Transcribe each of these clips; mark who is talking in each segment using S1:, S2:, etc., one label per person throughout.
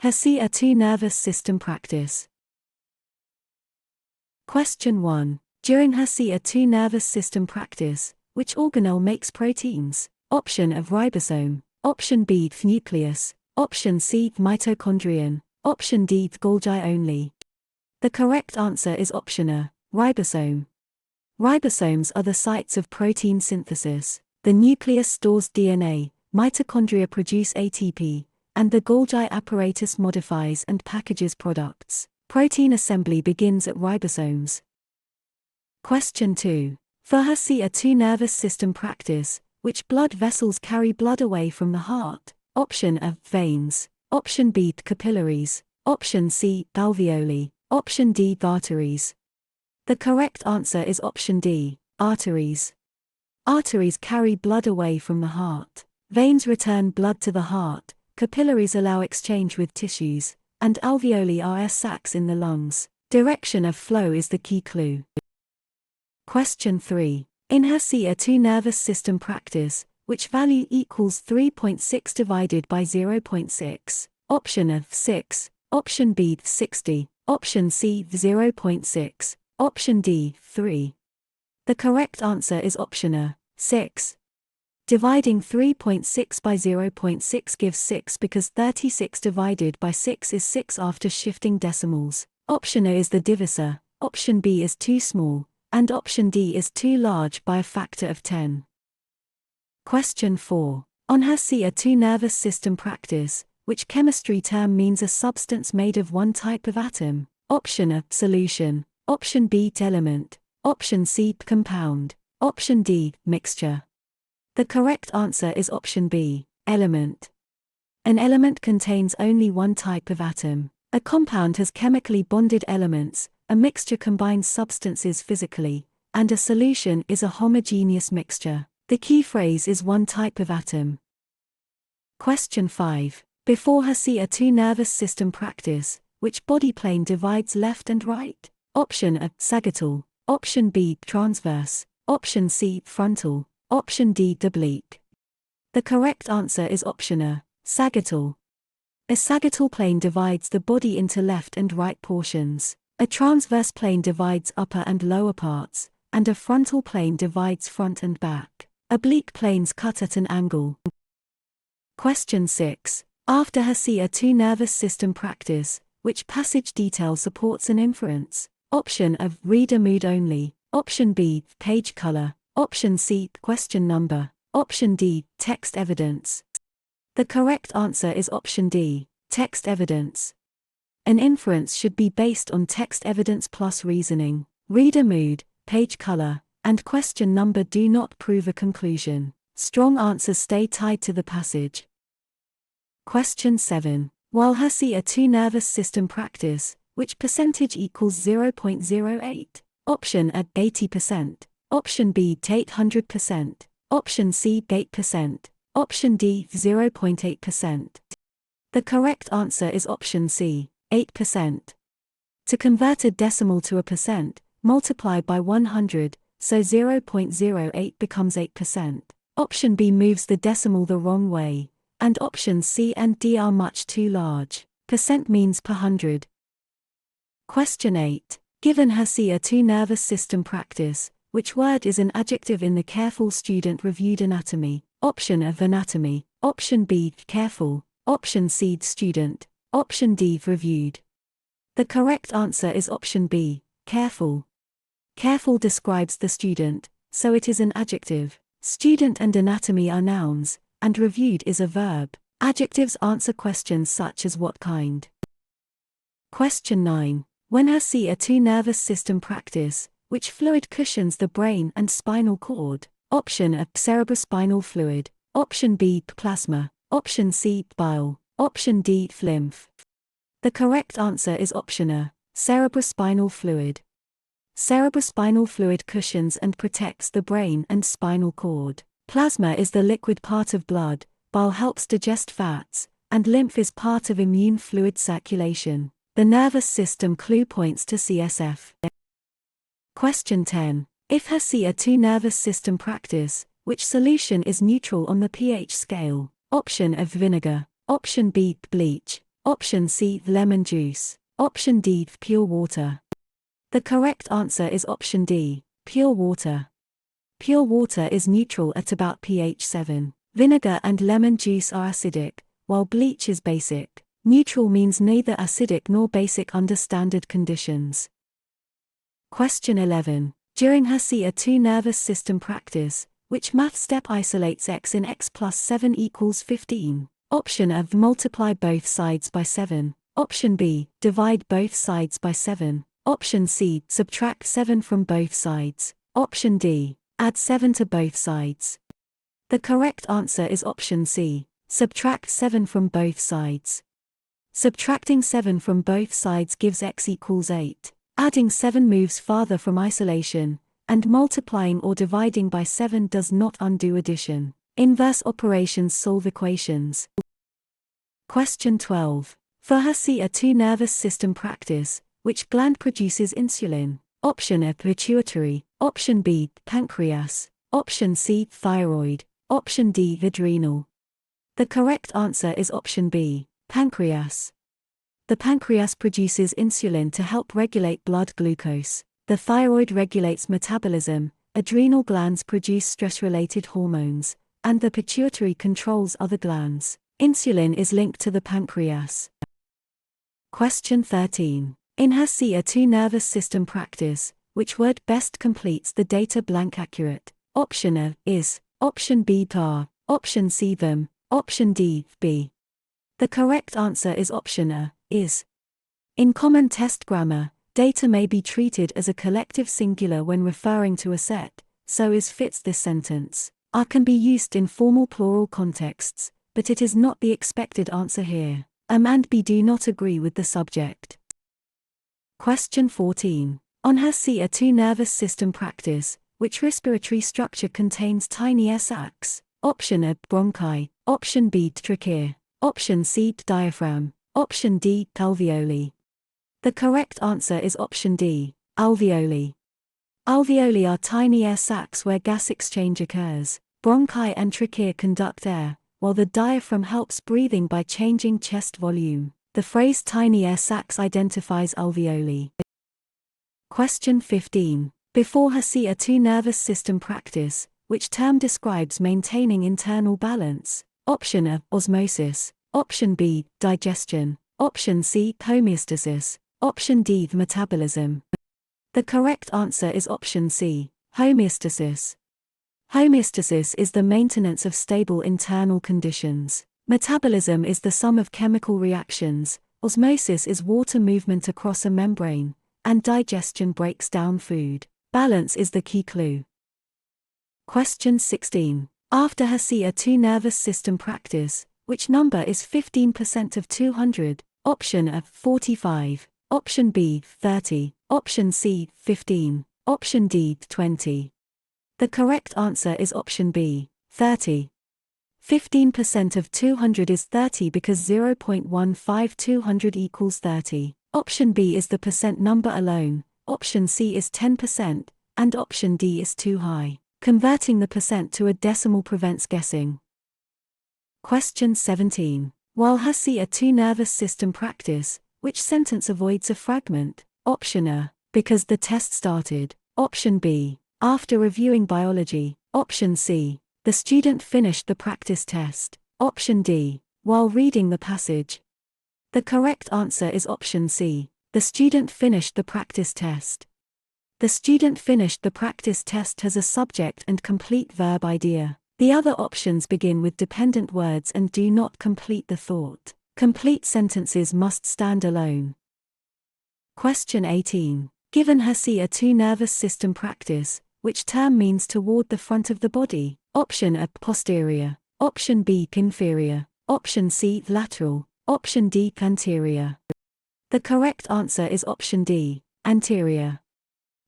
S1: HESI A2 nervous system practice. Question 1. During HESI A2 nervous system practice, which organelle makes proteins? Option of ribosome. Option B, nucleus. Option C, mitochondrion. Option D, Golgi only. The correct answer is option A, ribosome. Ribosomes are the sites of protein synthesis. The nucleus stores DNA, mitochondria produce ATP, and the Golgi apparatus modifies and packages products. Protein assembly begins at ribosomes. Question 2. For HESI A2 nervous system practice, which blood vessels carry blood away from the heart? Option A, veins. Option B, capillaries. Option C, alveoli. Option D, arteries. The correct answer is option D, arteries. Arteries carry blood away from the heart. Veins return blood to the heart, capillaries allow exchange with tissues, and alveoli are air sacs in the lungs. Direction of flow is the key clue. Question 3. In HESI A2 nervous system practice, which value equals 3.6 divided by 0.6? Option A, 6. Option B, 60. Option C, 0.6. Option D, 3. The correct answer is option A, 6. Dividing 3.6 by 0.6 gives 6 because 36 divided by 6 is 6 after shifting decimals. Option A is the divisor, option B is too small, and option D is too large by a factor of 10. Question 4. On HESI A2 nervous system practice, which chemistry term means a substance made of one type of atom? Option A, solution. Option B, element. Option C, compound. Option D, mixture. The correct answer is option B, element. An element contains only one type of atom. A compound has chemically bonded elements, a mixture combines substances physically, and a solution is a homogeneous mixture. The key phrase is one type of atom. Question 5. Before HESI A2 nervous system practice, which body plane divides left and right? Option A, sagittal. Option B, transverse. Option C, frontal. Option D, oblique. The correct answer is option A, sagittal. A sagittal plane divides the body into left and right portions. A transverse plane divides upper and lower parts, and a frontal plane divides front and back. Oblique planes cut at an angle. Question 6. After HESI A2 nervous system practice, which passage detail supports an inference? Option A, reader mood only. Option B, page color. Option C, question number. Option D, text evidence. The correct answer is option D, text evidence. An inference should be based on text evidence plus reasoning. Reader mood, page color, and question number do not prove a conclusion. Strong answers stay tied to the passage. Question 7. While HESI A2 nervous system practice, which percentage equals 0.08? Option A, 80%. Option B, 800%. Option C, 8%. Option D, 0.8%. The correct answer is option C, 8%. To convert a decimal to a percent, multiply by 100, so 0.08 becomes 8%. Option B moves the decimal the wrong way, and options C and D are much too large. Percent means per hundred. Question 8. Given HESI A2 nervous system practice, which word is an adjective in the careful student reviewed anatomy? Option A, anatomy. Option B, careful. Option C, student. Option D, reviewed. The correct answer is option B, careful. Careful describes the student, so it is an adjective. Student and anatomy are nouns, and reviewed is a verb. Adjectives answer questions such as what kind. Question 9. When HESI A2 nervous system practice, which fluid cushions the brain and spinal cord? Option A, cerebrospinal fluid. Option B, plasma. Option C, bile. Option D, lymph. The correct answer is option A, cerebrospinal fluid. Cerebrospinal fluid cushions and protects the brain and spinal cord. Plasma is the liquid part of blood, bile helps digest fats, and lymph is part of immune fluid circulation. The nervous system clue points to CSF. Question 10. If HESI A2 nervous system practice, which solution is neutral on the pH scale? Option A, vinegar. Option B, bleach. Option C, lemon juice. Option D, pure water. The correct answer is option D, pure water. Pure water is neutral at about pH 7. Vinegar and lemon juice are acidic, while bleach is basic. Neutral means neither acidic nor basic under standard conditions. Question 11. During HESI A2 nervous system practice, which math step isolates x in x plus 7 equals 15? Option A, multiply both sides by 7. Option B, divide both sides by 7. Option C, subtract 7 from both sides. Option D, add 7 to both sides. The correct answer is option C, subtract 7 from both sides. Subtracting 7 from both sides gives x equals 8. Adding 7 moves farther from isolation, and multiplying or dividing by 7 does not undo addition. Inverse operations solve equations. Question 12. For HESI A2 nervous system practice, which gland produces insulin? Option A, pituitary. Option B, pancreas. Option C, thyroid. Option D, adrenal. The correct answer is option B, pancreas. The pancreas produces insulin to help regulate blood glucose. The thyroid regulates metabolism, adrenal glands produce stress-related hormones, and the pituitary controls other glands. Insulin is linked to the pancreas. Question 13. In HESI A2 nervous system practice, which word best completes the data blank accurate? Option A, is. Option B, tar. Option C, them. Option D, be. The correct answer is option A, is. In common test grammar, data may be treated as a collective singular when referring to a set, so is fits this sentence. Are can be used in formal plural contexts, but it is not the expected answer here. And B do not agree with the subject. Question 14. On HESI A2 nervous system practice, which respiratory structure contains tiny air sacs? Option A, bronchi. Option B, trachea. Option C, diaphragm. Option D, alveoli. The correct answer is option D, alveoli. Alveoli are tiny air sacs where gas exchange occurs. Bronchi and trachea conduct air, while the diaphragm helps breathing by changing chest volume. The phrase tiny air sacs identifies alveoli. Question 15. Before HESI A2 nervous system practice, which term describes maintaining internal balance? Option A, osmosis. Option B, digestion. Option C, homeostasis. Option D, metabolism. The correct answer is option C, homeostasis. Homeostasis is the maintenance of stable internal conditions. Metabolism is the sum of chemical reactions, osmosis is water movement across a membrane, and digestion breaks down food. Balance is the key clue. Question 16. After HESI A2 nervous system practice, which number is 15% of 200? Option A, 45. Option B, 30. Option C, 15. Option D, 20. The correct answer is option B, 30. 15% of 200 is 30 because 0.15 200 equals 30. Option B is the percent number alone, option C is 10%, and option D is too high. Converting the percent to a decimal prevents guessing. Question 17. While HESI A2 nervous system practice, which sentence avoids a fragment? Option A, because the test started. Option B, after reviewing biology. Option C, the student finished the practice test. Option D, while reading the passage. The correct answer is option C, the student finished the practice test. The student finished the practice test has a subject and complete verb idea. The other options begin with dependent words and do not complete the thought. Complete sentences must stand alone. Question 18. Given HESI A2 nervous system practice, which term means toward the front of the body? Option A, posterior. Option B, inferior. Option C, lateral. Option D, anterior. The correct answer is option D, anterior.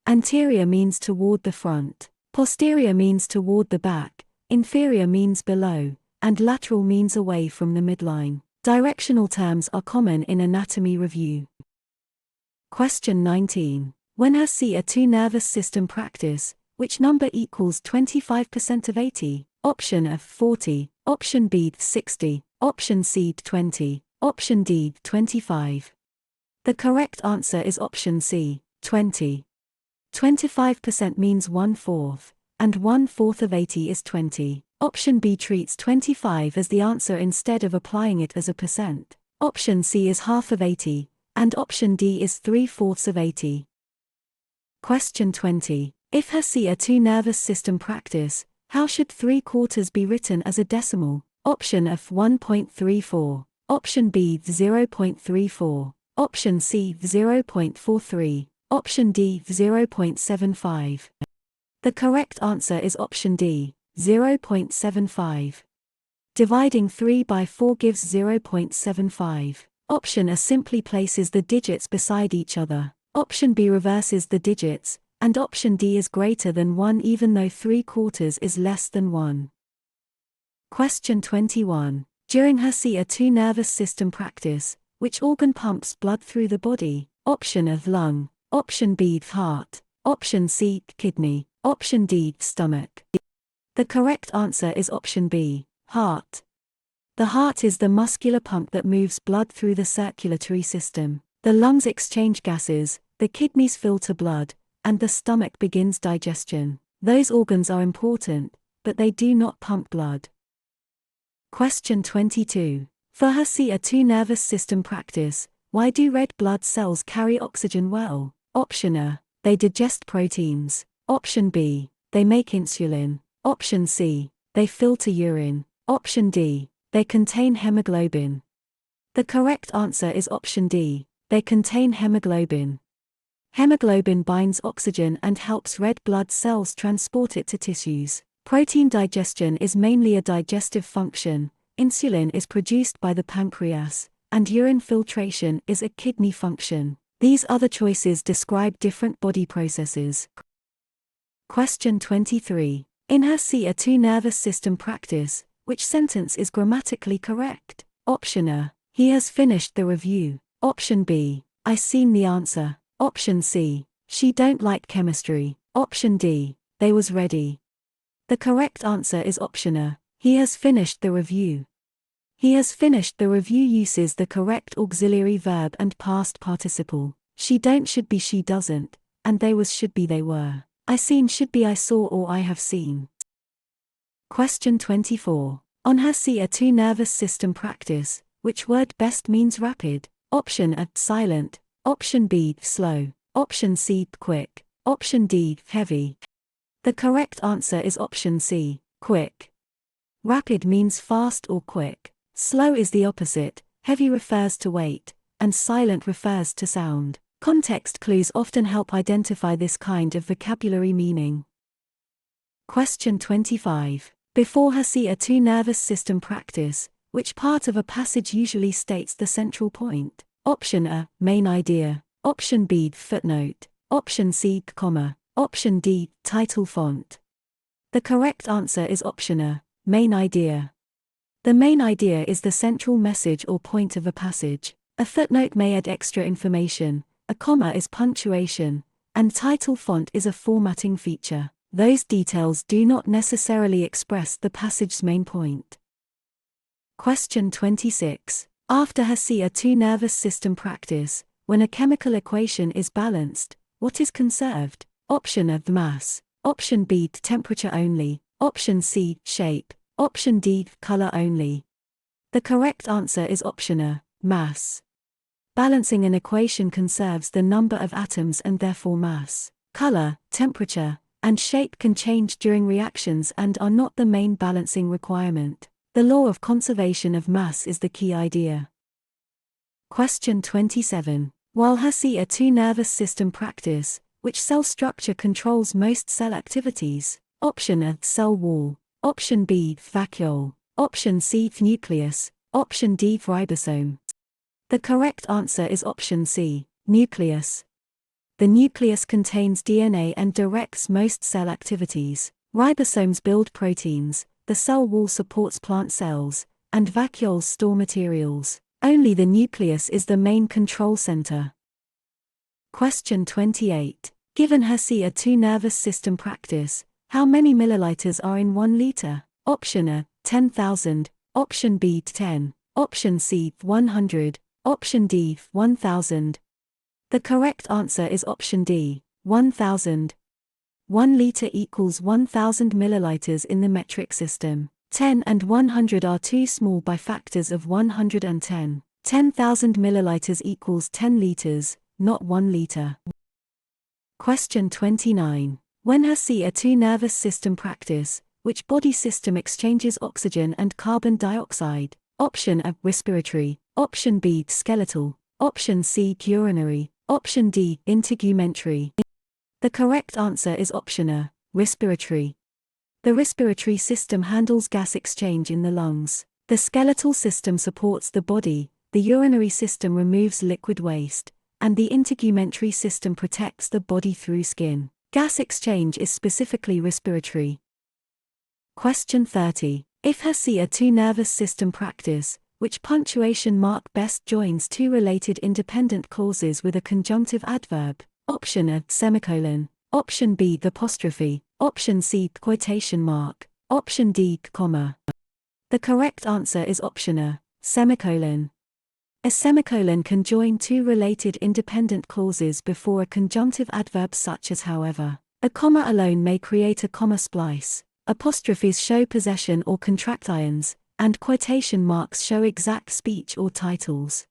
S1: Anterior means toward the front. Posterior means toward the back. Inferior means below, and lateral means away from the midline. Directional terms are common in anatomy review. Question 19. When HESI A2 nervous system practice, which number equals 25% of 80? Option A, 40. Option B, 60. Option C, 20. Option D, 25. The correct answer is option C, 20. 25% means 1/4, and 1/4 of 80 is 20. Option B treats 25 as the answer instead of applying it as a percent. Option C is half of 80, and option D is 3/4 of 80. Question 20. If HESI A2 nervous system practice, how should 3/4 be written as a decimal? Option F 1.34, option B 0.34, option C 0.43, option D 0.75. The correct answer is option D, 0.75. Dividing 3 by 4 gives 0.75. Option A simply places the digits beside each other. Option B reverses the digits, and option D is greater than 1 even though 3/4 is less than 1. Question 21. During HESI A2 nervous system practice, which organ pumps blood through the body? Option A lung, option B heart, option C kidney, option D stomach. The correct answer is option B, heart. The heart is the muscular pump that moves blood through the circulatory system. The lungs exchange gases, the kidneys filter blood, and the stomach begins digestion. Those organs are important, but they do not pump blood. Question 22. For HESI A2 nervous system practice, why do red blood cells carry oxygen well? Option A, they digest proteins. Option B, they make insulin. Option C, they filter urine. Option D, they contain hemoglobin. The correct answer is option D, they contain hemoglobin. Hemoglobin binds oxygen and helps red blood cells transport it to tissues. Protein digestion is mainly a digestive function, insulin is produced by the pancreas, and urine filtration is a kidney function. These other choices describe different body processes. Question 23. In HESI A2 nervous system practice, which sentence is grammatically correct? Option A, he has finished the review. Option B, I seen the answer. Option C, she don't like chemistry. Option D, they was ready. The correct answer is option A, he has finished the review. He has finished the review uses the correct auxiliary verb and past participle. She don't should be she doesn't, and they was should be they were. I seen should be I saw or I have seen. Question 24. On HESI A2 nervous system practice, which word best means rapid? Option A, silent. Option B, slow. Option C, quick. Option D, heavy. The correct answer is option C, quick. Rapid means fast or quick. Slow is the opposite, heavy refers to weight, and silent refers to sound. Context clues often help identify this kind of vocabulary meaning. Question 25. Before HESI A2 nervous system practice, which part of a passage usually states the central point? Option A, main idea. Option B, footnote. Option C, comma. Option D, title font. The correct answer is option A, main idea. The main idea is the central message or point of a passage. A footnote may add extra information, a comma is punctuation, and title font is a formatting feature. Those details do not necessarily express the passage's main point. Question 26. After HESI A2 nervous system practice, when a chemical equation is balanced, what is conserved? Option A, mass. Option B, temperature only. Option C, shape. Option D, color only. The correct answer is option A, mass. Balancing an equation conserves the number of atoms and therefore mass. Color, temperature, and shape can change during reactions and are not the main balancing requirement. The law of conservation of mass is the key idea. Question 27. While HESI A2 nervous system practice, which cell structure controls most cell activities? Option A, cell wall. Option B, vacuole. Option C, nucleus. Option D, ribosome. The correct answer is option C, nucleus. The nucleus contains DNA and directs most cell activities. Ribosomes build proteins, the cell wall supports plant cells, and vacuoles store materials. Only the nucleus is the main control center. Question 28. Given HESI A2 nervous system practice, how many milliliters are in 1 liter? Option A, 10,000. Option B, 10. option C 100, option D 1000. The correct answer is option D, 1000. 1 liter equals 1000 milliliters in the metric system. 10 and 100 are too small by factors of 110. 10,000 milliliters equals 10 liters, not 1 liter. Question 29. When HESI A2 nervous system practice, which body system exchanges oxygen and carbon dioxide? Option A, respiratory, option B, skeletal, option C, urinary, option D, integumentary. The correct answer is option A, respiratory. The respiratory system handles gas exchange in the lungs. The skeletal system supports the body, the urinary system removes liquid waste, and the integumentary system protects the body through skin. Gas exchange is specifically respiratory. Question 30. If HESI A2 nervous system practice, which punctuation mark best joins two related independent clauses with a conjunctive adverb? Option A, semicolon, option B, apostrophe, option C, quotation mark, option D, comma. The correct answer is option A, semicolon. A semicolon can join two related independent clauses before a conjunctive adverb such as however. A comma alone may create a comma splice. Apostrophes show possession or contractions, and quotation marks show exact speech or titles.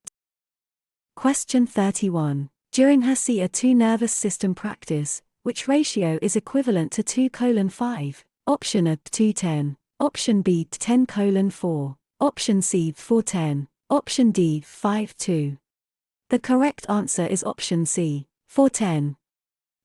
S1: Question 31. During HESI A2 nervous system practice, which ratio is equivalent to 2:5? Option A, 2:10, option B, 10:4, option C, 4:10, option D, 5:2. The correct answer is option C, 4:10.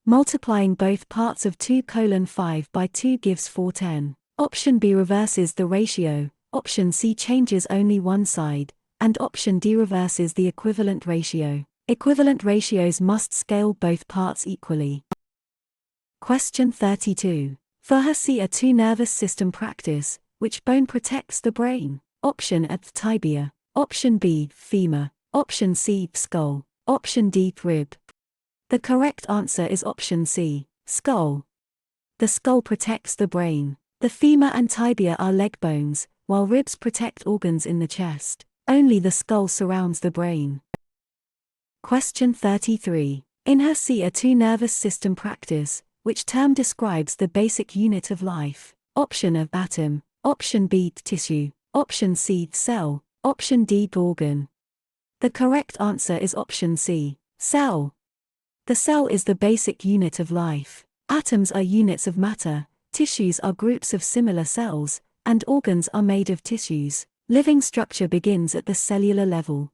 S1: Multiplying both parts of 2:5 by 2 gives 4:10. Option B reverses the ratio, option C changes only one side, and option D reverses the equivalent ratio. Equivalent ratios must scale both parts equally. Question 32. For HESI A2 nervous system practice, which bone protects the brain? Option A, tibia, option B, femur, option C, skull, option D, rib. The correct answer is option C, skull. The skull protects the brain. The femur and tibia are leg bones, while ribs protect organs in the chest. Only the skull surrounds the brain. Question 33. In HESI A2 nervous system practice, which term describes the basic unit of life? Option A, atom, option B, tissue, option C, cell, option D, organ. The correct answer is option C, cell. The cell is the basic unit of life. Atoms are units of matter, tissues are groups of similar cells, and organs are made of tissues. Living structure begins at the cellular level.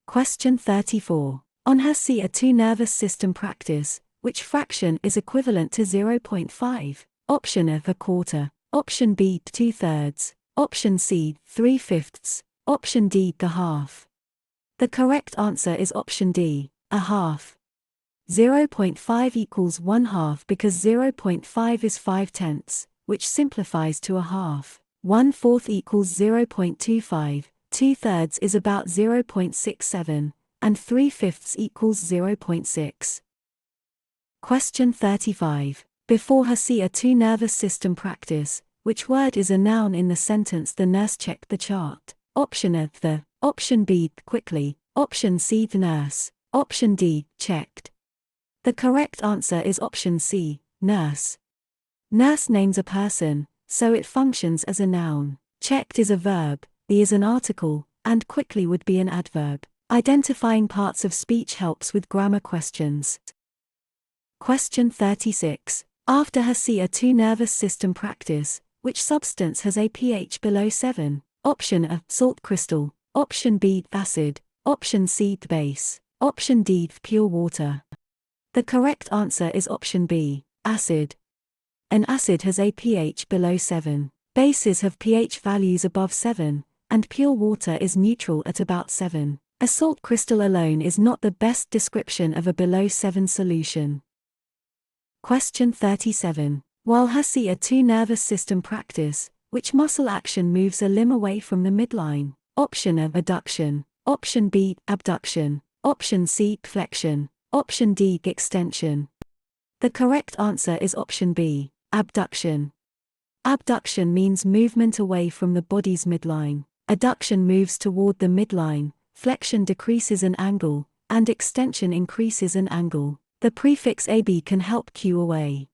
S1: Question 34. On HESI A2 nervous system practice, which fraction is equivalent to 0.5? Option A, a quarter, option B, 2/3, option C, 3/5, option D, a half. The correct answer is option D, a half. 0.5 equals 1/2 because 0.5 is 5/10, which simplifies to a half. 1/4 equals 0.25, 2/3 is about 0.67, and 3/5 equals 0.6. Question 35. Before HESI A2 nervous system practice, which word is a noun in the sentence "The nurse checked the chart"? Option A, the, option B, quickly, option C, the nurse, option D, checked. The correct answer is option C, nurse. Nurse names a person, so it functions as a noun. Checked is a verb, the is an article, and quickly would be an adverb. Identifying parts of speech helps with grammar questions. Question 36. After HESI A2 nervous system practice, which substance has a pH below 7? Option A, salt crystal, option B, acid, option C, base, option D, pure water. The correct answer is option B, acid. An acid has a pH below 7. Bases have pH values above 7, and pure water is neutral at about 7. A salt crystal alone is not the best description of a below 7 solution. Question 37. While HESI A2 nervous system practice, which muscle action moves a limb away from the midline? Option A, adduction, option B, abduction, option C, flexion, option D, extension. The correct answer is option B, abduction. Abduction means movement away from the body's midline. Adduction moves toward the midline, flexion decreases in angle, and extension increases in angle. The prefix AB can help cue away.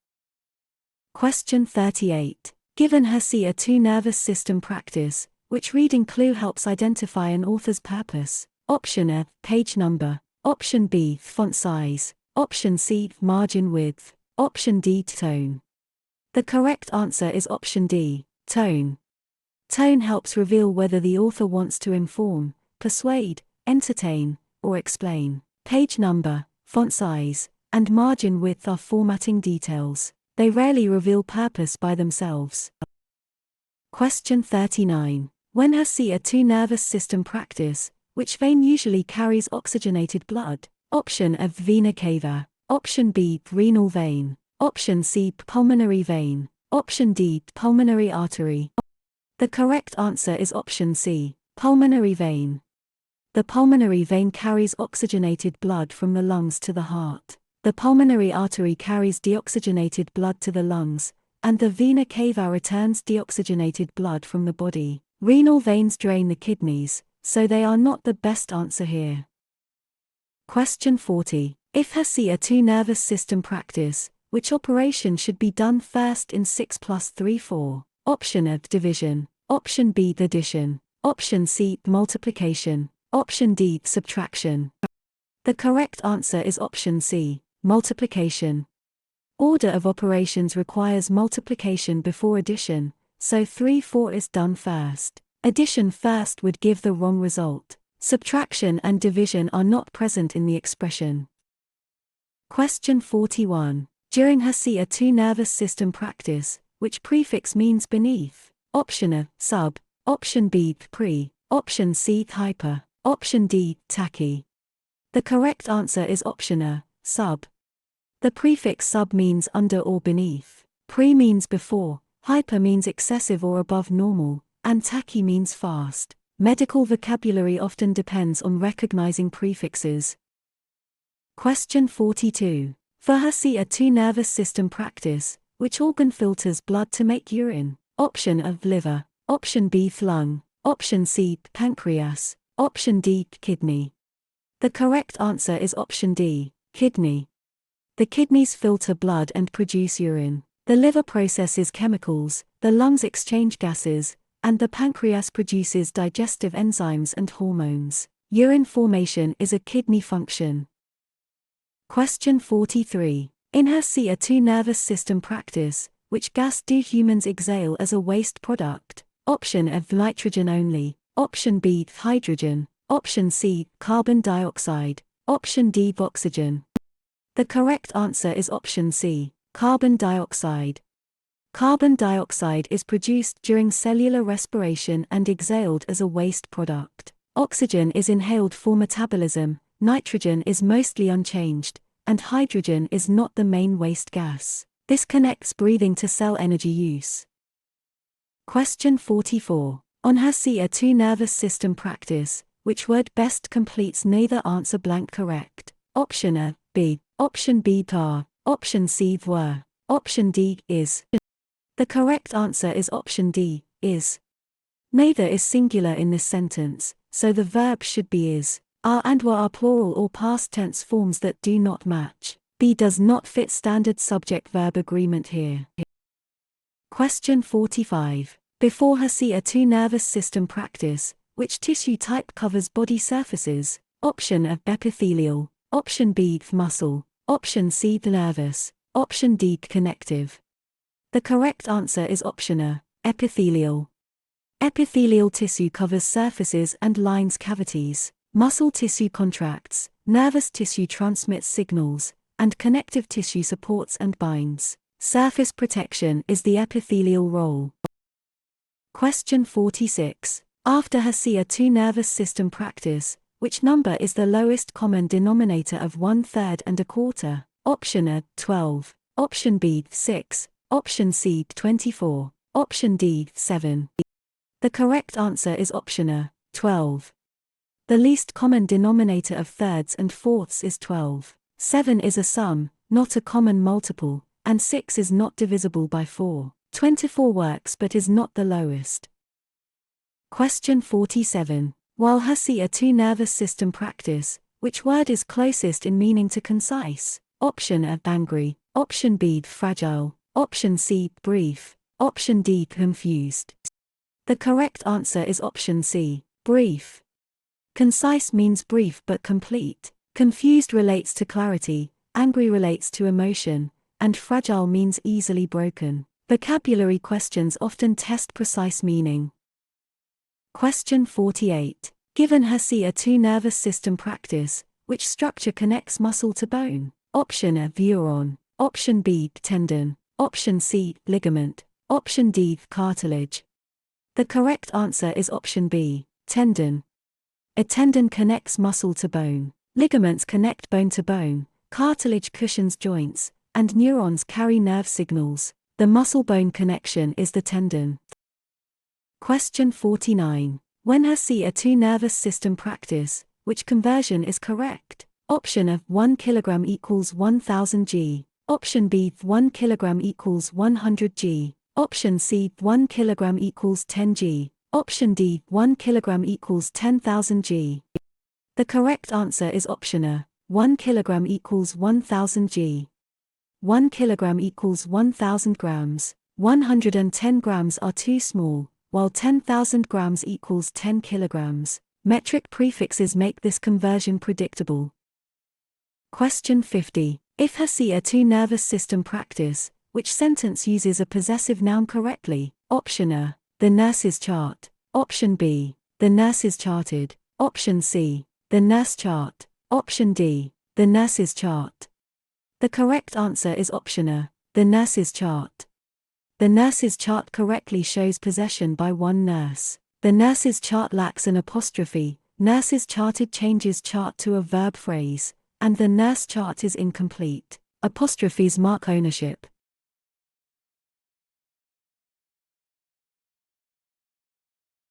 S1: Question 38. Given HESI A2 nervous system practice, which reading clue helps identify an author's purpose? Option A, page number. Option B, font size. Option C, margin width. Option D, tone. The correct answer is option D, tone. Tone helps reveal whether the author wants to inform, persuade, entertain, or explain. Page number, font size, and margin width are formatting details. They rarely reveal purpose by themselves. Question 39. When HESI A2 nervous system practice, which vein usually carries oxygenated blood? Option A, vena cava. Option B, renal vein. Option C, pulmonary vein. Option D, pulmonary artery. The correct answer is option C, pulmonary vein. The pulmonary vein carries oxygenated blood from the lungs to the heart. The pulmonary artery carries deoxygenated blood to the lungs, and the vena cava returns deoxygenated blood from the body. Renal veins drain the kidneys, so they are not the best answer here. Question 40. If HESI A2 nervous system practice, which operation should be done first in 6+3/4? Option A, division. Option B, addition. Option C, multiplication. Option D, subtraction. The correct answer is option C, multiplication. Order of operations requires multiplication before addition, so 3/4 is done first. Addition first would give the wrong result. Subtraction and division are not present in the expression. Question 41. During HESI A2 nervous system practice, which prefix means beneath? Option A, sub. Option B, pre. Option C, hyper. Option D, tachy. The correct answer is option A, sub. The prefix sub means under or beneath. Pre means before, hyper means excessive or above normal, and tachy means fast. Medical vocabulary often depends on recognizing prefixes. Question 42. For HESI A2 nervous system practice, which organ filters blood to make urine? Option A, liver. Option B, lung. Option C, pancreas. Option D, kidney. The correct answer is option D, kidney. The kidneys filter blood and produce urine. The liver processes chemicals, the lungs exchange gases, and the pancreas produces digestive enzymes and hormones. Urine formation is a kidney function. Question 43. In HESI A2 nervous system practice, which gas do humans exhale as a waste product? Option A, nitrogen only. Option B, hydrogen. Option C, carbon dioxide. Option D, oxygen. The correct answer is option C, carbon dioxide. Carbon dioxide is produced during cellular respiration and exhaled as a waste product. Oxygen is inhaled for metabolism, nitrogen is mostly unchanged, and hydrogen is not the main waste gas. This connects breathing to cell energy use. Question 44. On HESI A2 nervous system practice, which word best completes neither answer blank correct? Option A, B. Option B, tar. Option C, were. Option D, is. The correct answer is option D, is. Neither is singular in this sentence, so the verb should be is. Are and were are plural or past tense forms that do not match. B does not fit standard subject-verb agreement here. Question 45. Before HESI A2 nervous system practice, which tissue type covers body surfaces? Option A, epithelial. Option B, muscle. Option C, nervous. Option D, connective. The correct answer is option A, epithelial. Epithelial tissue covers surfaces and lines cavities. Muscle tissue contracts, nervous tissue transmits signals, and connective tissue supports and binds. Surface protection is the epithelial role. Question 46. After HESI A2 nervous system practice, which number is the lowest common denominator of 1/3 and 1/4? Option A, 12. Option B, 6. Option C, 24. Option D, 7. The correct answer is option A, 12. The least common denominator of thirds and fourths is 12. 7 is a sum, not a common multiple, and 6 is not divisible by 4. 24 works but is not the lowest. Question 47. While HESI A2 nervous system practice, which word is closest in meaning to concise? Option A, angry. Option B, fragile. Option C, brief. Option D, confused. The correct answer is option C, brief. Concise means brief but complete. Confused relates to clarity, angry relates to emotion, and fragile means easily broken. Vocabulary questions often test precise meaning. Question 48. Given HESI A2 nervous system practice, which structure connects muscle to bone? Option A, neuron. Option B, tendon. Option C, ligament. Option D, cartilage. The correct answer is option B, tendon. A tendon connects muscle to bone. Ligaments connect bone to bone. Cartilage cushions joints, and neurons carry nerve signals. The muscle-bone connection is the tendon. Question 49. When HESI A2 nervous system practice, which conversion is correct? Option A, 1 kg equals 1000 G. Option B, 1 kg equals 100 G. Option C, 1 kg equals 10 G. Option D, 1 kg equals 10,000 G. The correct answer is option A, 1 kg equals 1000 G. 1 kg equals 1000 grams. 110 grams are too small, while 10,000 grams equals 10 kilograms. Metric prefixes make this conversion predictable. Question 50. If HESI A2 nervous system practice, which sentence uses a possessive noun correctly? Option A, the nurse is chart. Option B, the nurse is charted. Option C, the nurse chart. Option D, the nurse's chart. The correct answer is option A, the nurse's chart. The nurse's chart correctly shows possession by one nurse. The nurse's chart lacks an apostrophe. Nurse's charted changes chart to a verb phrase, and the nurse chart is incomplete. Apostrophes mark ownership.